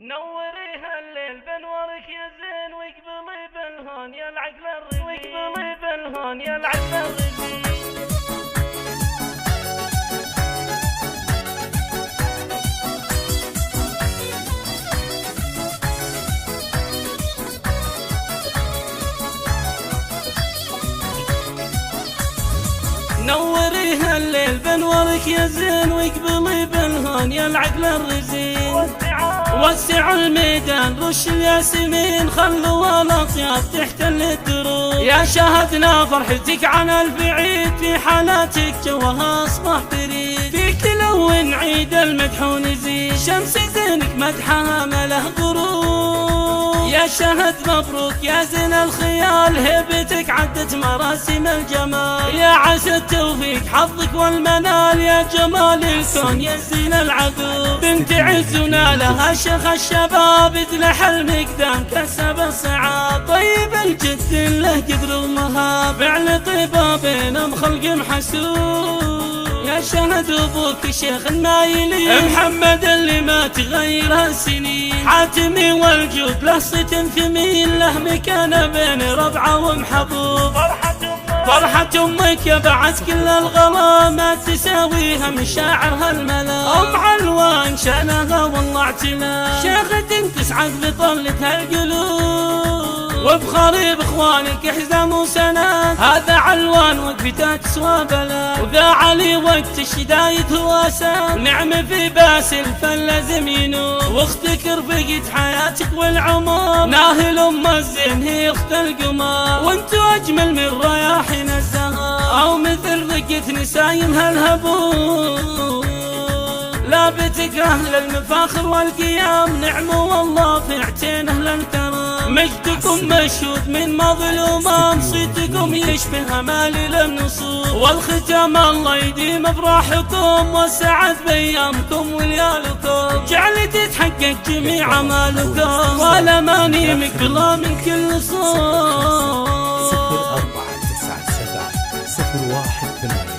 نوريها الليل بنورك يا زين، واقبلي بالهون يا العقل الرزين، واقبلي بالهون يا العقل الرزين. نوريها الليل بنورك يا زين، واقبلي بالهون يا العقل الرزين. وسعوا الميدان رش الياسمين، خلوا الاطياب تحتل الدروب. يا شاهدنا فرحتك عن البعيد، في حالاتك جوها اصبح بريد. فيك تلون عيد المدح ونزيد، شمس زينك مدحها مله غروب. يا شهد مبروك يا زين الخيال، هيبتك عدت مراسم الجمال. يا عسى التوفيق حظك والمنال، يا جمال الكون يا زين العقوب. بنت عزنا لها شيخ الشباب، ادلح المقدام كسب الصعاب. طيب الجد له قدر ومهاب، فعل طيبه بين خلق محسوب. يا شهد ابوك شيخ المايلين، محمد اللي ما تغير هالسنين. حاتمي والجود له صيت ثمين، له مكانه بين ربعه ومحبوب. فرحة امك يا بعد كل الغلا، ما تساويها مشاعرها الملا. ام علوان شانها والله اعتلا، شيخة تسعد بطلتها القلوب. وبخريب اخوانك حزام وسناد، هذا علوان وقفته تسوى بلاد. وذا علي وقت الشدايد هو اسد، نعم في باسل فلازم ينوب. واختك رفقت حياتك والعمر، ناهل ام الزين هي اخت القمر. وانتو اجمل من رياحين الزهر، او مثل رقة نسايم هالهبوب. لا بتكره للمفاخر والقيام، نعم والله في عتين اهل الكرم. مجدكم مشهود من مظلوم، صيتكم يشبه امالي النصوص. والختام الله يديم افراحكم، والسعد بايامكم وليالكم. جعل تتحقق جميع امالكم، والاماني مقبله من كل صوب. 0497 01 8